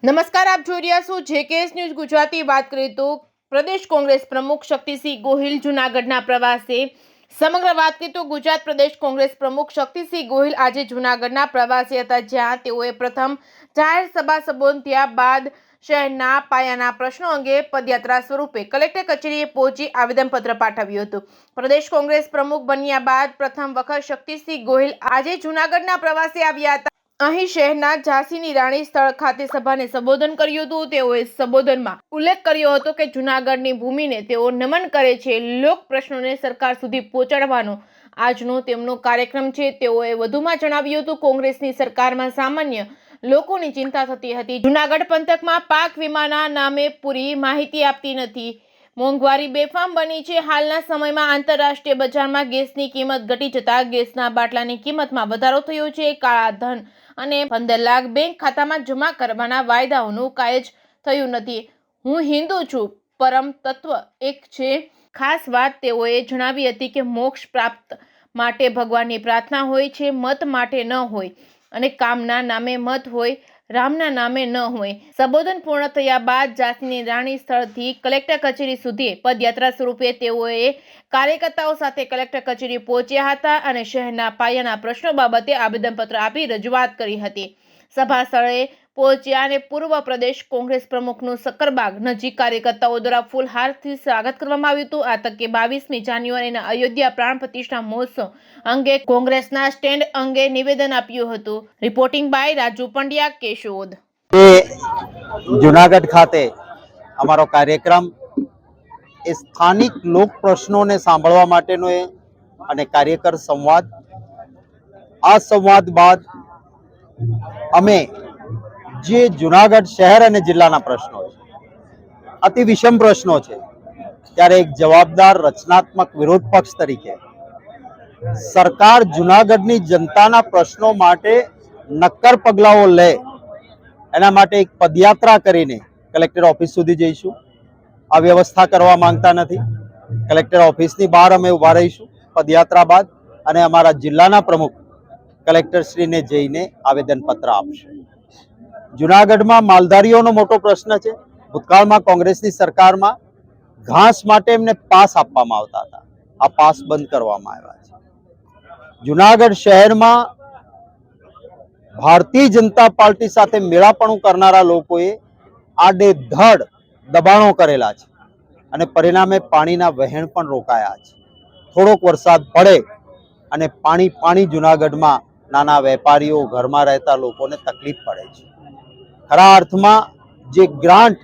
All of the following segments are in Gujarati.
નમસ્કાર, આપ જોઈ રહ્યા છો જેકેએસ ન્યૂઝ ગુજરાતી। વાત કરીએ તો પ્રદેશ કોંગ્રેસ પ્રમુખ શક્તિસિંહ ગોહિલ જૂનાગઢના પ્રવાસે। સમગ્ર વાત કરીએ તો ગુજરાત પ્રદેશ કોંગ્રેસ પ્રમુખ શક્તિસિંહ ગોહિલ આજે જૂનાગઢના પ્રવાસે હતા, જ્યાં તેઓએ પ્રથમ જાહેર સભા સંબોધ્યા બાદ શહેરના પાયાના પ્રશ્નો અંગે પદયાત્રા સ્વરૂપે કલેક્ટર કચેરીએ પહોંચી આવેદનપત્ર પાઠવ્યું હતું। પ્રદેશ કોંગ્રેસ પ્રમુખ બન્યા બાદ પ્રથમ વખત શક્તિસિંહ ગોહિલ આજે જૂનાગઢના પ્રવાસે આવ્યા હતા। અહીં શહેરના ઝાંસીની રાણી સ્થળ ખાતે સભાને સંબોધન કર્યું હતું। તેઓએ સંબોધનમાં ઉલ્લેખ કર્યો હતો કે જૂનાગઢની ભૂમિને તેઓ નમન કરે છે। લોક પ્રશ્નોને સરકાર સુધી પહોંચાડવાનો આજનો તેમનો કાર્યક્રમ છે। તેઓએ વધુમાં જણાવ્યું હતું, કોંગ્રેસની સરકારમાં સામાન્ય લોકોની ચિંતા થતી હતી। જૂનાગઢ પંથકમાં પાક વીમાના નામે પૂરી માહિતી આપતી નથી। મોંઘવારી બેફામ બની છે। હાલના સમયમાં આંતરરાષ્ટ્રીય બજારમાં ગેસની કિંમત ઘટી જતા ગેસના બાટલાની કિંમતમાં વધારો થયો છે। કાળા ધન અને 15 લાખ બેંક ખાતામાં જમા કરવાના વાયદાઓનું કાંઈ જ થયું નથી। હું હિન્દુ છું, પરમ તત્વ એક છે। ખાસ વાત તેઓએ જણાવી હતી કે મોક્ષ પ્રાપ્ત માટે ભગવાનની પ્રાર્થના હોય છે, મત માટે ન હોય, અને કામના નામે મત હોય, રામના નામે ન હોય। સંબોધન પૂર્ણ થયા બાદ ઝાંસીની રાણી સ્થળથી કલેક્ટર કચેરી સુધી પદયાત્રા સ્વરૂપે તેઓએ કાર્યકર્તાઓ સાથે કલેક્ટર કચેરી પહોંચ્યા હતા અને શહેરના પાયાના પ્રશ્નો બાબતે આવેદનપત્ર આપી રજૂઆત કરી હતી। સભા સ્થળે પહોંચ્યા અને પૂર્વ પ્રદેશ કોંગ્રેસ પ્રમુખનું સક્કરબાગ નજીક કાર્યકર્તાઓ દ્વારા ફૂલહારથી સ્વાગત કરવામાં આવ્યું હતું। આ તકે 22મી જાન્યુઆરીના અયોધ્યા પ્રાણ પ્રતિષ્ઠા મહોત્સવ અંગે કોંગ્રેસના સ્ટેન્ડ અંગે નિવેદન આપ્યું હતું। Reporting by Raju Pandya, Keshod. જૂનાગઢ ખાતે અમારો કાર્યક્રમ એ સ્થાનિક લોક પ્રશ્નોને સાંભળવા માટેનો અને કાર્યકર સંવાદ। આ સંવાદ બાદ અમે જે જૂનાગઢ શહેર અને જિલ્લાના પ્રશ્નો છે, અતિ વિષમ પ્રશ્નો છે, ત્યારે એક જવાબદાર રચનાત્મક વિરોધ પક્ષ તરીકે સરકાર જૂનાગઢની જનતાના પ્રશ્નો માટે નક્કર પગલાઓ લે, એના માટે એક પદયાત્રા કરીને કલેક્ટર ઓફિસ સુધી જઈશું। આ વ્યવસ્થા કરવા માંગતા નથી। કલેક્ટર ઓફિસની બહાર અમે ઊભા રહીશું પદયાત્રા બાદ, અને અમારા જિલ્લાના પ્રમુખ કલેક્ટરશ્રીને જઈને આવેદનપત્ર આપશે। જૂનાગઢમાં માલધારીઓનો મોટો પ્રશ્ન છે। ભૂતકાળમાં કોંગ્રેસની સરકારમાં ઘાસ માટે એમને પાસ આપવામાં આવતા હતા, આ પાસ બંધ કરવામાં આવ્યા છે। જૂનાગઢ શહેરમાં ભારતીય જનતા પાર્ટી સાથે મેળાપણું કરનારા લોકોએ આડેધડ દબાણો કરેલા છે અને પરિણામે પાણીના વહેણ પણ રોકાયા છે। થોડોક વરસાદ પડે અને પાણી જૂનાગઢમાં નાના વેપારીઓ, ઘરમાં રહેતા લોકોને તકલીફ પડે છે। ખરા અર્થમાં જે ગ્રાન્ટ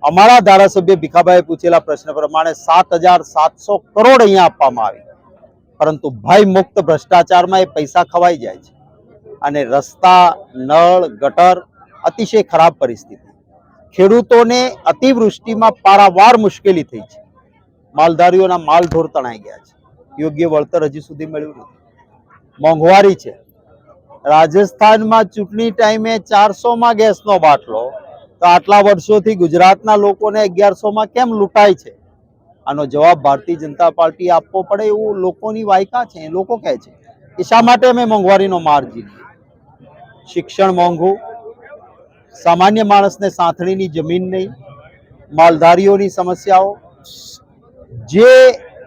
અમારા ધારાસભ્ય ભીખાભાઈએ પૂછેલા પ્રશ્ન પ્રમાણે 7,700 કરોડ અહીંયા આપવામાં આવી, પરંતુ ભય મુક્ત ભ્રષ્ટાચારમાં એ પૈસા ખવાઈ જાય છે અને રસ્તા, નળ, ગટર અતિશય ખરાબ પરિસ્થિતિ। ખેડૂતોને અતિવૃષ્ટિમાં પારાવાર મુશ્કેલી થઈ છે। માલધારીઓના માલઢોર તણાઈ ગયા છે। યોગ્ય વળતર હજી સુધી મળ્યું નથી। મોંઘવારી છે। રાજસ્થાનમાં ચૂંટણી ટાઈમે 400માં ગેસનો બાટલો, તો આટલા વર્ષોથી ગુજરાતના લોકોને 1100માં કેમ લૂંટાય છે? આનો જવાબ ભારતીય જનતા પાર્ટી આપવો પડે એવું લોકોની વાયકા છે। લોકો કહે છે કે શા માટે અમે મોંઘવારીનો માર ઝીલીએ? શિક્ષણ મોંઘું, સામાન્ય માણસને સાંથણીની જમીન નહીં, માલધારીઓની સમસ્યાઓ, જે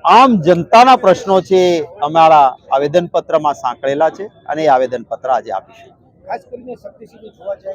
આમ જનતાના પ્રશ્નો છે અમારા આવેદનપત્રમાં સાંકળેલા છે અને એ આવેદનપત્ર આજે આપીશું। ખાસ કરીને શક્તિસિંહ જોવા જાય